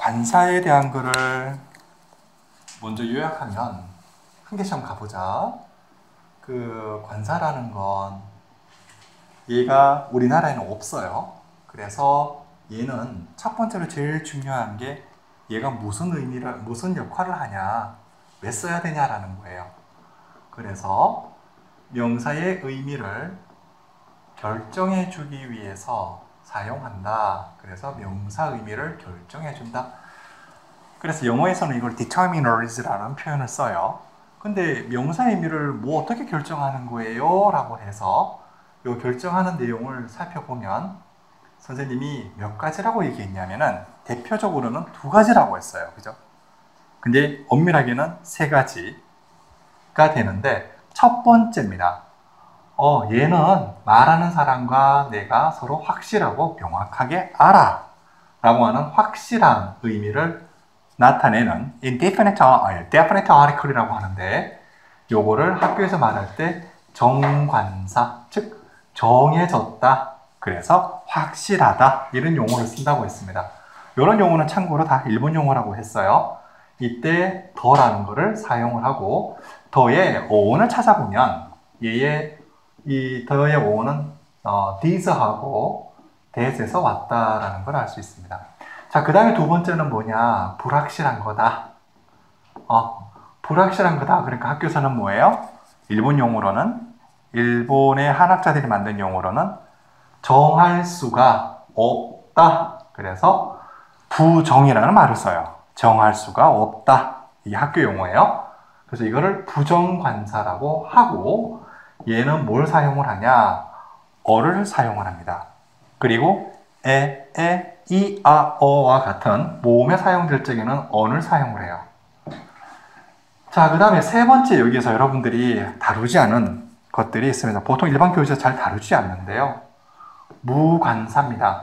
관사에 대한 거를 먼저 요약하면 한 개씩 한번 가보자. 그 관사라는 건 얘가 우리나라에는 없어요. 그래서 얘는 첫 번째로 제일 중요한 게 얘가 무슨 역할을 하냐, 왜 써야 되냐라는 거예요. 그래서 명사의 의미를 결정해 주기 위해서 사용한다. 그래서 명사 의미를 결정해 준다. 그래서 영어에서는 이걸 determiners라는 표현을 써요. 근데 명사 의미를 뭐 어떻게 결정하는 거예요? 라고 해서 이 결정하는 내용을 살펴보면 선생님이 몇 가지라고 얘기했냐면은 대표적으로는 두 가지라고 했어요. 그죠? 근데 엄밀하게는 세 가지가 되는데 첫 번째입니다. 얘는 말하는 사람과 내가 서로 확실하고 명확하게 알아 라고 하는 확실한 의미를 나타내는 definite article이라고 하는데 요거를 학교에서 말할 때 정관사, 즉 정해졌다, 그래서 확실하다 이런 용어를 쓴다고 했습니다. 이런 용어는 참고로 다 일본 용어라고 했어요. 이때 더라는 거를 사용을 하고 더의 어원을 찾아보면 얘의 이 더의 어원은 these하고 that에서 왔다라는 걸 알 수 있습니다. 자, 그 다음에 두 번째는 뭐냐? 불확실한 거다. 불확실한 거다. 그러니까 학교에서는 뭐예요? 일본 용어로는, 일본의 한학자들이 만든 용어로는 정할 수가 없다. 그래서 부정이라는 말을 써요. 정할 수가 없다. 이게 학교 용어예요. 그래서 이거를 부정관사라고 하고 얘는 뭘 사용을 하냐? 어를 사용을 합니다. 그리고 이, 아, 어와 같은 모음에 사용될 적에는 언을 사용을 해요. 자, 그 다음에 세 번째 여기에서 여러분들이 다루지 않은 것들이 있습니다. 보통 일반 교재에서 잘 다루지 않는데요. 무관사입니다.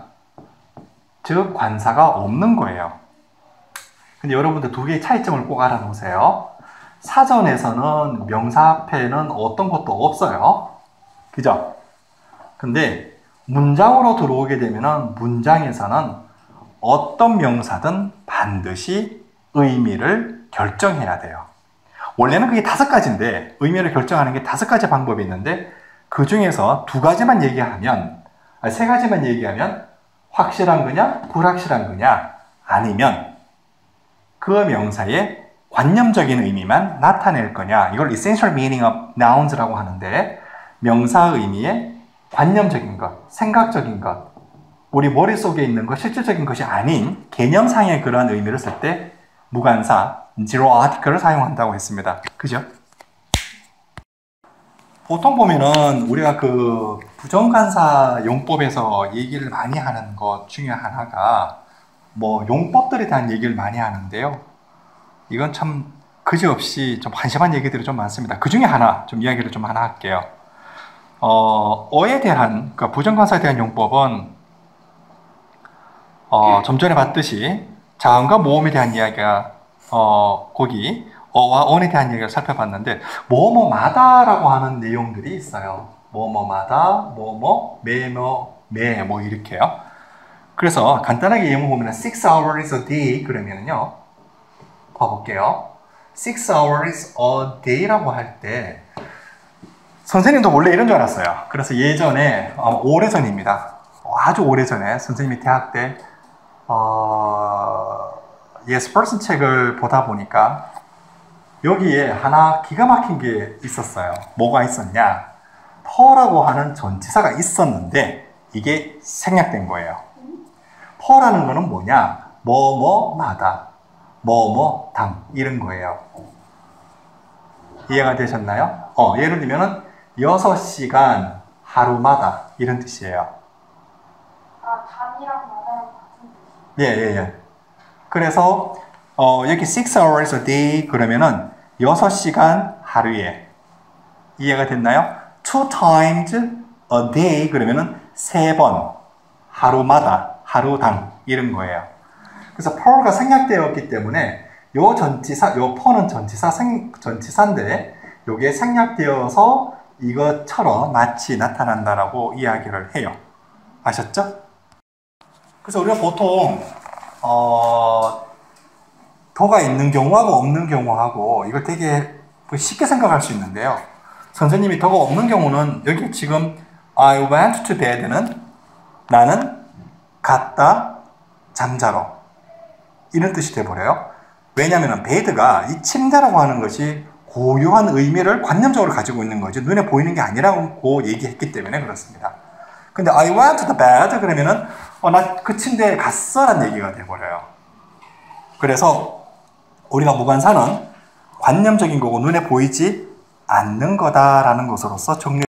즉 관사가 없는 거예요. 근데 여러분들 두 개의 차이점을 꼭 알아놓으세요. 사전에서는 명사 앞에는 어떤 것도 없어요. 그죠? 근데 문장으로 들어오게 되면 문장에서는 어떤 명사든 반드시 의미를 결정해야 돼요. 원래는 그게 5가지인데 의미를 결정하는 게 5가지 방법이 있는데 그 중에서 2가지만 얘기하면, 3가지만 얘기하면 확실한 거냐 불확실한 거냐, 아니면 그 명사의 관념적인 의미만 나타낼 거냐, 이걸 essential meaning of nouns라고 하는데 명사 의미의 관념적인 것, 생각적인 것, 우리 머릿속에 있는 것, 실질적인 것이 아닌 개념상의 그러한 의미를 쓸 때 무관사, zero article을 사용한다고 했습니다. 그죠? 보통 보면은 우리가 그 부정관사 용법에서 얘기를 많이 하는 것 중에 하나가 뭐 용법들에 대한 얘기를 많이 하는데요. 이건 참 그지없이 좀 한심한 얘기들이 좀 많습니다. 그 중에 하나, 좀 이야기를 좀 하나 할게요. 어에 대한, 그러니까 부정관사에 대한 용법은 좀 전에 봤듯이 자음과 모음에 대한 이야기가 거기 어와 언에 대한 이야기를 살펴봤는데 뭐뭐마다라고 하는 내용들이 있어요. 뭐뭐마다, 뭐뭐, 매 뭐 이렇게요. 그래서 간단하게 예문 보면 6 hours a day 그러면은요, 봐볼게요. 6 hours a day라고 할 때 선생님도 원래 이런 줄 알았어요. 그래서 예전에 오래전입니다. 아주 오래전에 선생님이 대학 때 Yes Person 책을 보다 보니까 여기에 하나 기가 막힌 게 있었어요. 뭐가 있었냐? 퍼라고 하는 전치사가 있었는데 이게 생략된 거예요. 퍼라는 거는 뭐냐? 뭐뭐마다, 뭐뭐당 이런 거예요. 이해가 되셨나요? 예를 들면은 6시간 하루마다 이런 뜻이에요. 단이랑 마다랑 같은 뜻이에요? 예. 그래서 여기 6 hours a day 그러면은 6시간 하루에. 이해가 됐나요? 2 times a day 그러면은 3번 하루마다, 하루당 이런 거예요. 그래서 per가 생략되었기 때문에 요 전치사, 요 per는 전치사인데 요게 생략되어서 이것처럼 마치 나타난다라고 이야기를 해요. 아셨죠? 그래서 우리가 보통 더가 있는 경우하고 없는 경우하고 이걸 되게 쉽게 생각할 수 있는데요. 선생님이 더가 없는 경우는 여기 지금 I went to bed는 나는 갔다 잠자러 이런 뜻이 돼버려요. 왜냐하면 bed가 이 침대라고 하는 것이 고유한 의미를 관념적으로 가지고 있는 거지 눈에 보이는 게 아니라고 얘기했기 때문에 그렇습니다. 근데 I went to the bed 그러면은 나 그 침대에 갔어 라는 얘기가 돼버려요. 그래서 우리가 무관사는 관념적인 거고 눈에 보이지 않는 거다라는 것으로서 정리